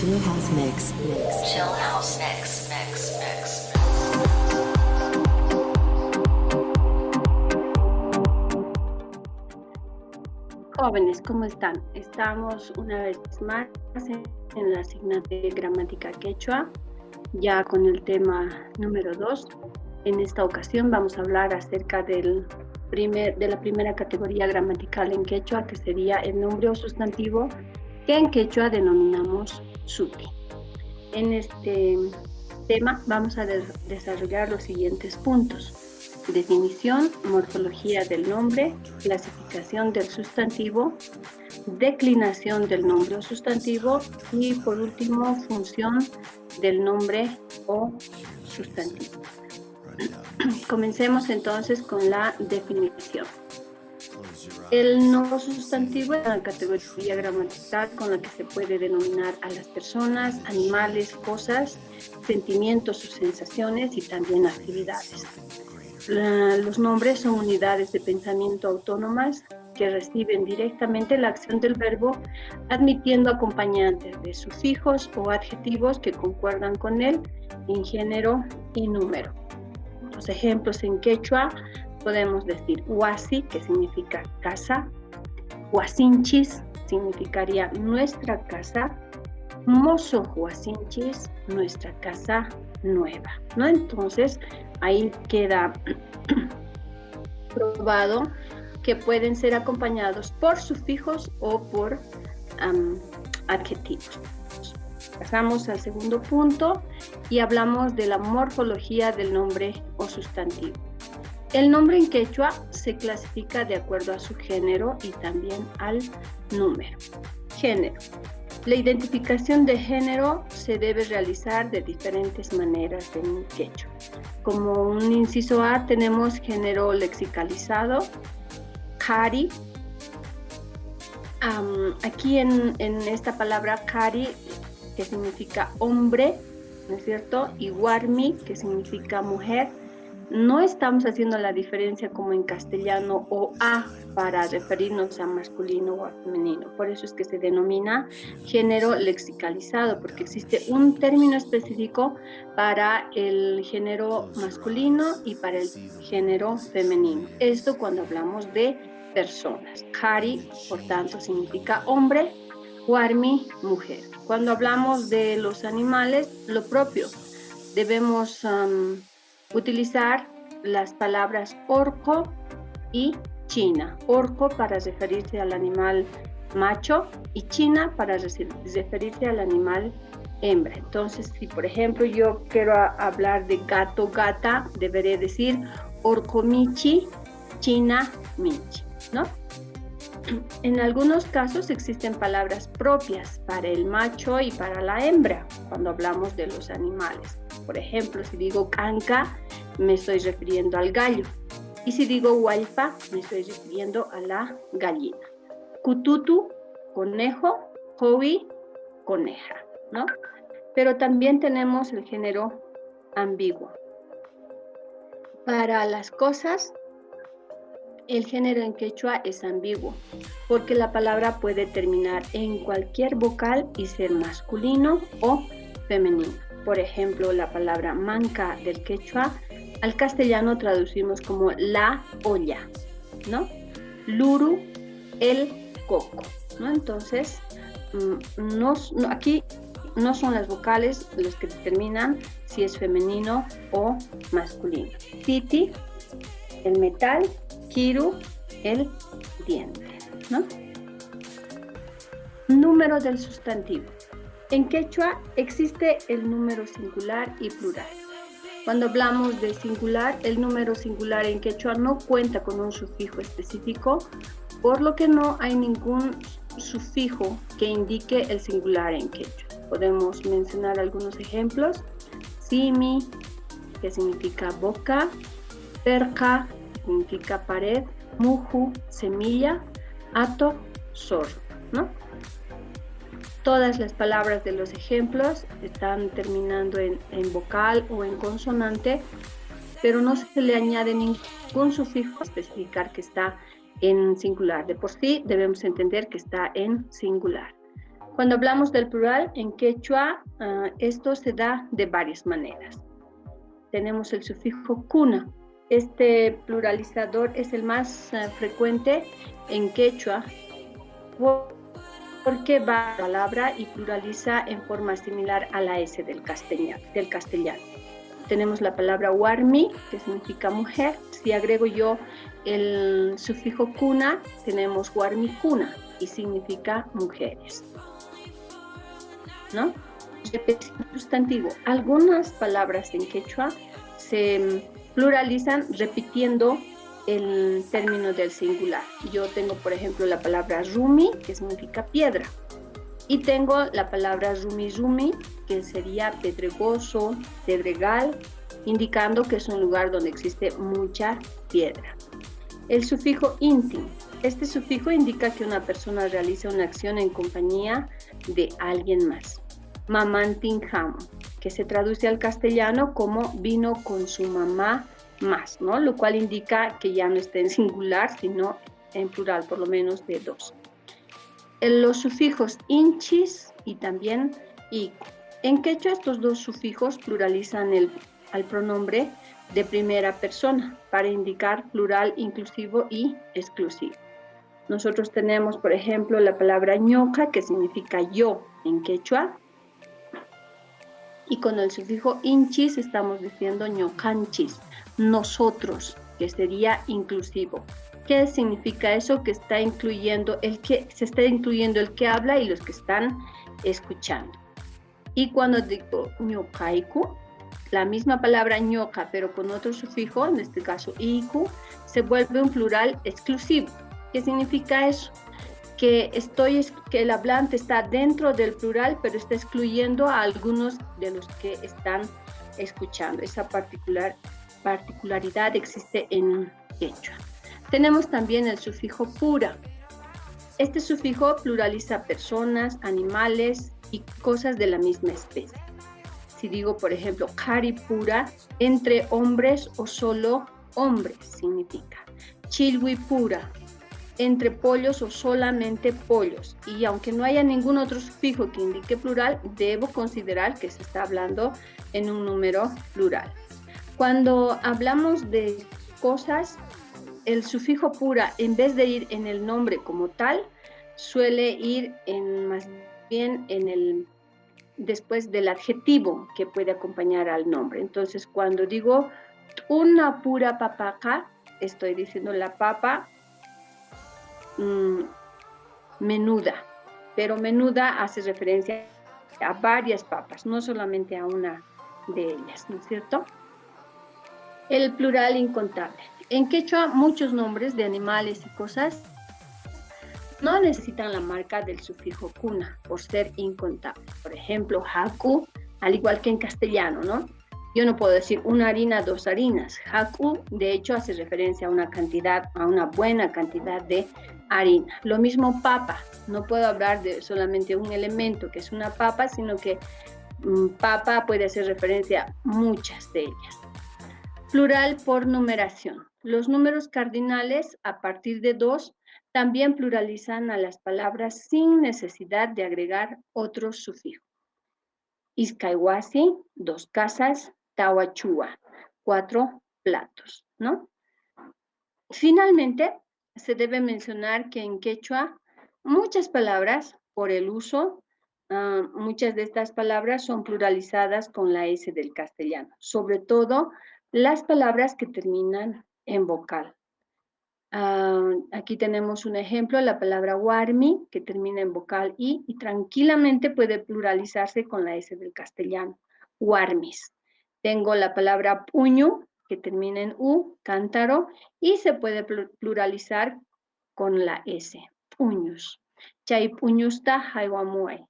Chill House Mix. Chill House Mix. Jóvenes, ¿cómo están? Estamos una vez más en la asignatura de gramática quechua, ya con el tema número 2. En esta ocasión vamos a hablar acerca de la primera categoría gramatical en quechua, que sería el nombre o sustantivo, que en quechua denominamos suti. En este tema vamos a desarrollar los siguientes puntos: definición, morfología del nombre, clasificación del sustantivo, declinación del nombre o sustantivo y, por último, función del nombre o sustantivo. Comencemos entonces con la definición. El nombre sustantivo es una categoría gramatical con la que se puede denominar a las personas, animales, cosas, sentimientos o sensaciones y también actividades. Los nombres son unidades de pensamiento autónomas que reciben directamente la acción del verbo, admitiendo acompañantes de sufijos o adjetivos que concuerdan con él en género y número. Los ejemplos en quechua podemos decir huasi, que significa casa; huasinchis significaría nuestra casa; mozo huasinchis, nuestra casa nueva, ¿no? Entonces, ahí queda probado que pueden ser acompañados por sufijos o por adjetivos. Pasamos al segundo punto y hablamos de la morfología del nombre o sustantivo. El nombre en quechua se clasifica de acuerdo a su género y también al número. Género. La identificación de género se debe realizar de diferentes maneras en quechua. Como un inciso A tenemos género lexicalizado, kari. Aquí en esta palabra kari, que significa hombre, ¿no es cierto? Y warmi, que significa mujer. No estamos haciendo la diferencia como en castellano o a para referirnos a masculino o a femenino. Por eso es que se denomina género lexicalizado, porque existe un término específico para el género masculino y para el género femenino. Esto cuando hablamos de personas. Kari, por tanto, significa hombre; warmi, mujer. Cuando hablamos de los animales, lo propio. Debemos utilizar las palabras orco y china. Orco para referirse al animal macho y china para referirse al animal hembra. Entonces, si por ejemplo yo quiero hablar de gato, gata, deberé decir orco michi, china michi, ¿no? En algunos casos existen palabras propias para el macho y para la hembra cuando hablamos de los animales. Por ejemplo, si digo canca, me estoy refiriendo al gallo. Y si digo huaypa, me estoy refiriendo a la gallina. Cututu, conejo; jowi, coneja, ¿no? Pero también tenemos el género ambiguo. Para las cosas, el género en quechua es ambiguo, porque la palabra puede terminar en cualquier vocal y ser masculino o femenino. Por ejemplo, la palabra manca del quechua al castellano traducimos como la olla, ¿no? Luru, el coco, ¿no? Entonces, aquí no son las vocales los que determinan si es femenino o masculino. Titi, el metal; kiru, el diente, ¿no? Número del sustantivo. En quechua existe el número singular y plural. Cuando hablamos de singular, el número singular en quechua no cuenta con un sufijo específico, por lo que no hay ningún sufijo que indique el singular en quechua. Podemos mencionar algunos ejemplos: simi, que significa boca; perca, que significa pared; muju, semilla; ato, zorro, ¿no? Todas las palabras de los ejemplos están terminando en vocal o en consonante, pero no se le añade ningún sufijo a especificar que está en singular. De por sí debemos entender que está en singular. Cuando hablamos del plural, en quechua, esto se da de varias maneras. Tenemos el sufijo kuna. Este pluralizador es el más frecuente en quechua porque va a la palabra y pluraliza en forma similar a la S del castellano. Tenemos la palabra warmi, que significa mujer. Si agrego yo el sufijo kuna, tenemos warmikuna y significa mujeres, ¿no? Sustantivo. Algunas palabras en quechua se pluralizan repitiendo el término del singular. Yo tengo, por ejemplo, la palabra rumi, que significa piedra, y tengo la palabra rumi, que sería pedregoso, pedregal, indicando que es un lugar donde existe mucha piedra. El sufijo inti. Este sufijo indica que una persona realiza una acción en compañía de alguien más. Mamantinjamo, que se traduce al castellano como vino con su mamá más, ¿no? Lo cual indica que ya no está en singular, sino en plural, por lo menos de dos. Los sufijos inchis y también iku. En quechua estos dos sufijos pluralizan al pronombre de primera persona para indicar plural inclusivo y exclusivo. Nosotros tenemos, por ejemplo, la palabra ñoca, que significa yo en quechua, y con el sufijo inchis estamos diciendo ñocanchis, nosotros, que sería inclusivo. ¿Qué significa eso? Que está incluyendo se está incluyendo el que habla y los que están escuchando. Y cuando digo ñocaiku, la misma palabra ñoca, pero con otro sufijo, en este caso iku, se vuelve un plural exclusivo. ¿Qué significa eso? Que el hablante está dentro del plural, pero está excluyendo a algunos de los que están escuchando. Esa particularidad existe en quechua. Tenemos también el sufijo pura. Este sufijo pluraliza personas, animales y cosas de la misma especie. Si digo, por ejemplo, kari pura, entre hombres o solo hombres significa. Chilwi pura, entre pollos o solamente pollos. Y aunque no haya ningún otro sufijo que indique plural, debo considerar que se está hablando en un número plural. Cuando hablamos de cosas, el sufijo pura, en vez de ir en el nombre como tal, suele ir más bien después del adjetivo que puede acompañar al nombre. Entonces, cuando digo una pura papaca, estoy diciendo la papa menuda, pero menuda hace referencia a varias papas, no solamente a una de ellas, ¿no es cierto? El plural incontable. En quechua, muchos nombres de animales y cosas no necesitan la marca del sufijo kuna por ser incontables. Por ejemplo, haku, al igual que en castellano, ¿no? Yo no puedo decir una harina, dos harinas. Haku, de hecho, hace referencia a una buena cantidad de harina. Lo mismo papa. No puedo hablar de solamente un elemento que es una papa, sino que papa puede hacer referencia a muchas de ellas. Plural por numeración. Los números cardinales a partir de 2 también pluralizan a las palabras sin necesidad de agregar otro sufijo. Izcaihuasi, 2 casas, Tahuachua, 4 platos, ¿no? Finalmente, se debe mencionar que en quechua muchas palabras, por el uso, muchas de estas palabras son pluralizadas con la S del castellano, sobre todo las palabras que terminan en vocal. Aquí tenemos un ejemplo, la palabra warmi, que termina en vocal I, y tranquilamente puede pluralizarse con la S del castellano, warmis. Tengo la palabra puño, que termina en U, cántaro, y se puede pluralizar con la S, puños. Chay puñusta haiwamuay,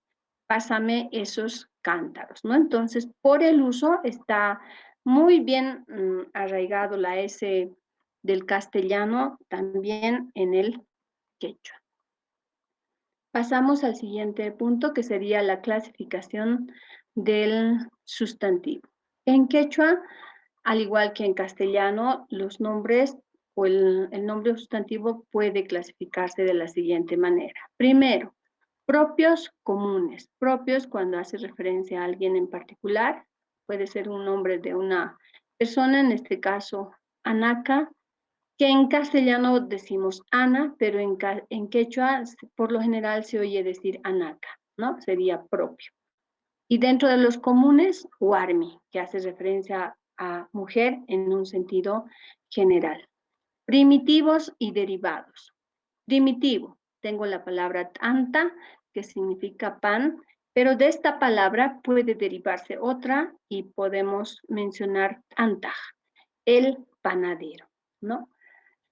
pásame esos cántaros, ¿no? Entonces, por el uso está muy bien arraigado la S del castellano también en el quechua. Pasamos al siguiente punto, que sería la clasificación del sustantivo. En quechua, al igual que en castellano, los nombres o el nombre sustantivo puede clasificarse de la siguiente manera. Primero, Propios comunes. Propios cuando hace referencia a alguien en particular. Puede ser un nombre de una persona, en este caso, Anaka, que en castellano decimos Ana, pero en quechua por lo general se oye decir Anaka, ¿no? Sería propio. Y dentro de los comunes, Warmi, que hace referencia a mujer en un sentido general. Primitivos y derivados. Primitivo, tengo la palabra tanta, que significa pan, pero de esta palabra puede derivarse otra y podemos mencionar antaj, el panadero, ¿no?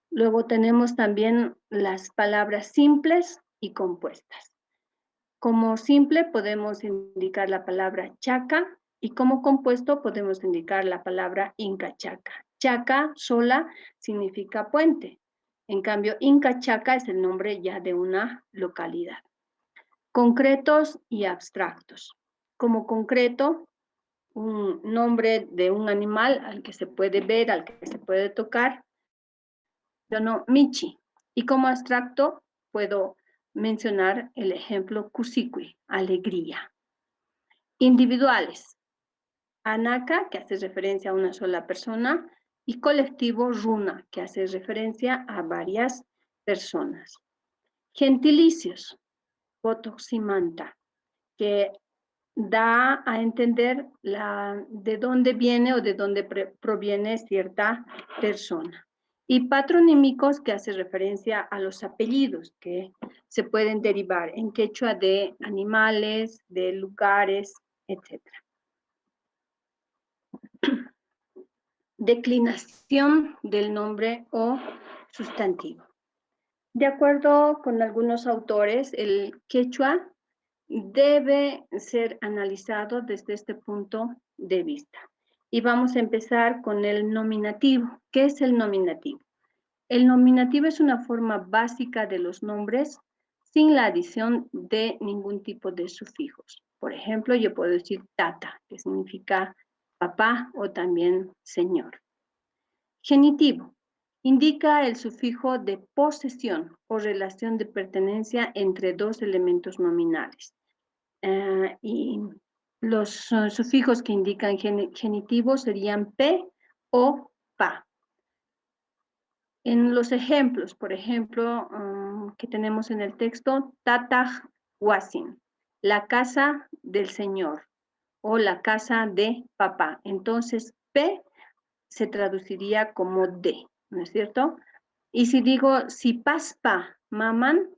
Luego tenemos también las palabras simples y compuestas. Como simple podemos indicar la palabra chaca y como compuesto podemos indicar la palabra inca chaca. Chaca sola significa puente. En cambio, Inca Chaca es el nombre ya de una localidad. Concretos y abstractos. Como concreto, un nombre de un animal al que se puede ver, al que se puede tocar, yo no Michi. Y como abstracto puedo mencionar el ejemplo Cusiqui, alegría. Individuales. Anaka, que hace referencia a una sola persona, y colectivo Runa, que hace referencia a varias personas. Gentilicios, Potoximanta, que da a entender de dónde viene o de dónde proviene cierta persona. Y patronímicos, que hace referencia a los apellidos que se pueden derivar en quechua de animales, de lugares, etc. Declinación del nombre o sustantivo. De acuerdo con algunos autores, el quechua debe ser analizado desde este punto de vista. Y vamos a empezar con el nominativo. ¿Qué es el nominativo? El nominativo es una forma básica de los nombres sin la adición de ningún tipo de sufijos. Por ejemplo, yo puedo decir tata, que significa papá o también señor. Genitivo. Indica el sufijo de posesión o relación de pertenencia entre dos elementos nominales. Y los sufijos que indican genitivo serían p o pa. En los ejemplos, por ejemplo, que tenemos en el texto, Tataj Wasin, la casa del señor o la casa de papá. Entonces, p se traduciría como de, ¿no es cierto? Y si digo, si paspa maman,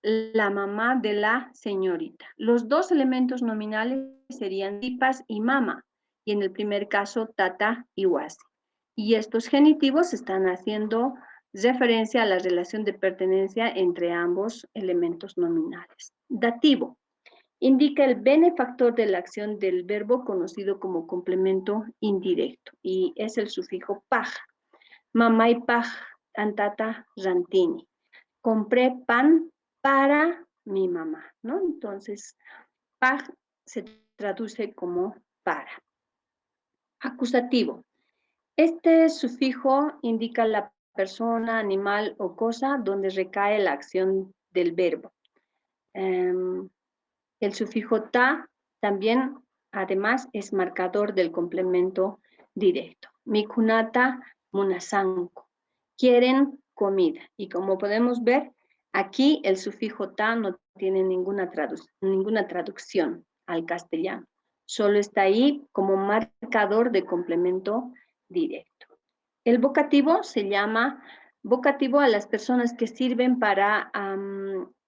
la mamá de la señorita. Los dos elementos nominales serían tipas y mama, y en el primer caso, tata y wasi. Y estos genitivos están haciendo referencia a la relación de pertenencia entre ambos elementos nominales. Dativo. Indica el benefactor de la acción del verbo conocido como complemento indirecto y es el sufijo paj. Mamá y paj, antata rantini. Compré pan para mi mamá, ¿no? Entonces, paj se traduce como para. Acusativo. Este sufijo indica la persona, animal o cosa donde recae la acción del verbo. El sufijo ta también, además, es marcador del complemento directo. Mikunata munasanko. Quieren comida. Y como podemos ver, aquí el sufijo ta no tiene ninguna traducción al castellano. Solo está ahí como marcador de complemento directo. El vocativo se llama vocativo a las personas que sirven para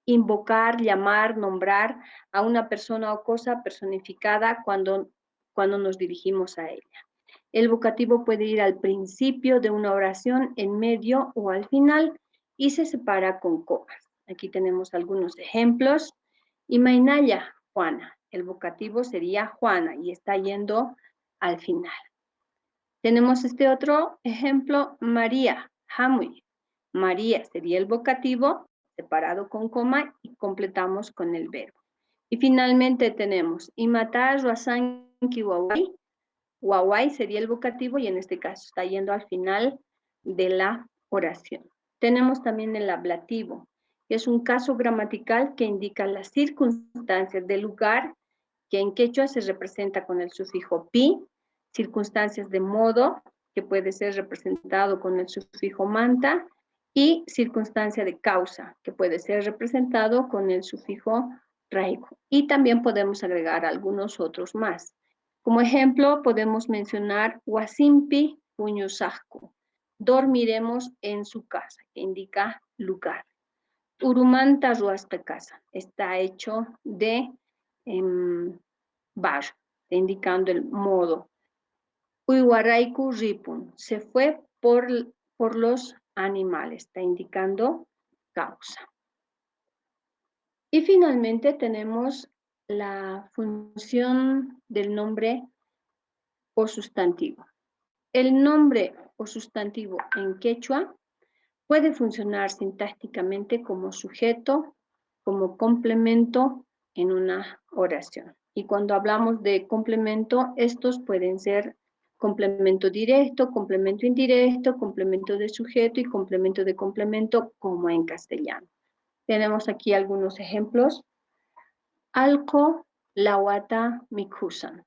invocar, llamar, nombrar a una persona o cosa personificada cuando nos dirigimos a ella. El vocativo puede ir al principio de una oración, en medio o al final y se separa con comas. Aquí tenemos algunos ejemplos. Imainaya, Juana. El vocativo sería Juana y está yendo al final. Tenemos este otro ejemplo, María, Hamui. María sería el vocativo, separado con coma y completamos con el verbo. Y finalmente tenemos Imata Ruasanki Wawai. Wawai sería el vocativo y en este caso está yendo al final de la oración. Tenemos también el ablativo. Es un caso gramatical que indica las circunstancias del lugar, que en quechua se representa con el sufijo pi, circunstancias de modo, que puede ser representado con el sufijo manta, y circunstancia de causa, que puede ser representado con el sufijo raigo. Y también podemos agregar algunos otros más. Como ejemplo, podemos mencionar Wasimpi Puñusajku. Dormiremos en su casa, que indica lugar. Urumanta Ruaspe casa. Está hecho de barro, indicando el modo. Uywaraiku Ripun. Se fue por los animales. Está indicando causa. Y finalmente tenemos la función del nombre o sustantivo. El nombre o sustantivo en quechua puede funcionar sintácticamente como sujeto, como complemento en una oración. Y cuando hablamos de complemento, estos pueden ser complemento directo, complemento indirecto, complemento de sujeto y complemento de complemento, como en castellano. Tenemos aquí algunos ejemplos. Alco, lawata, mikusan.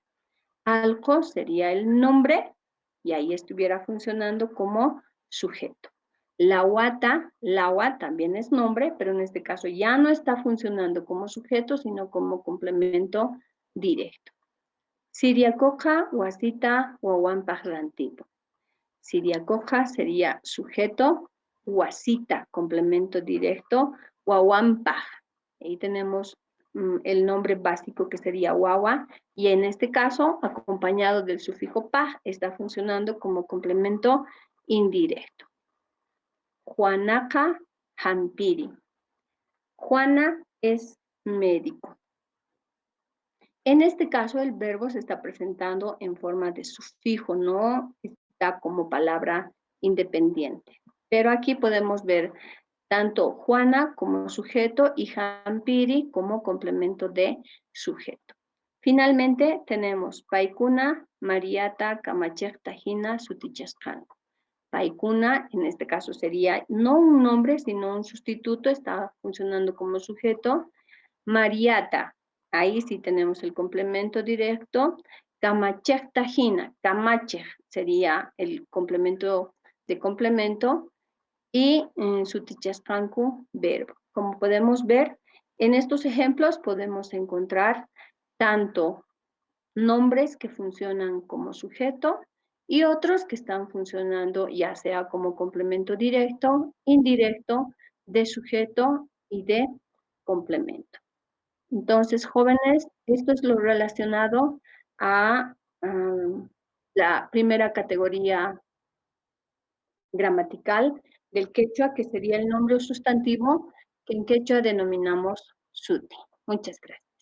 Alco sería el nombre y ahí estuviera funcionando como sujeto. Lawa también es nombre, pero en este caso ya no está funcionando como sujeto, sino como complemento directo. Siriacoja, wasita, wawan parlantito. Siriacoja sería sujeto, wasita, complemento directo, wawan paj. Ahí tenemos el nombre básico que sería wawa, y en este caso, acompañado del sufijo paj, está funcionando como complemento indirecto. Juanaca Hampiri. Juana es médico. En este caso, el verbo se está presentando en forma de sufijo, no está como palabra independiente. Pero aquí podemos ver tanto Juana como sujeto y Hampiri como complemento de sujeto. Finalmente tenemos Paikuna, Mariata, Kamachek, Tajina, Sutichaskanko. Paikuna, en este caso sería no un nombre, sino un sustituto, está funcionando como sujeto. Mariata, ahí sí tenemos el complemento directo. Kamachek Tajina, Kamachek sería el complemento de complemento. Y Sutichaskanku, verbo. Como podemos ver, en estos ejemplos podemos encontrar tanto nombres que funcionan como sujeto y otros que están funcionando ya sea como complemento directo, indirecto, de sujeto y de complemento. Entonces, jóvenes, esto es lo relacionado a la primera categoría gramatical del quechua, que sería el nombre o sustantivo que en quechua denominamos suti. Muchas gracias.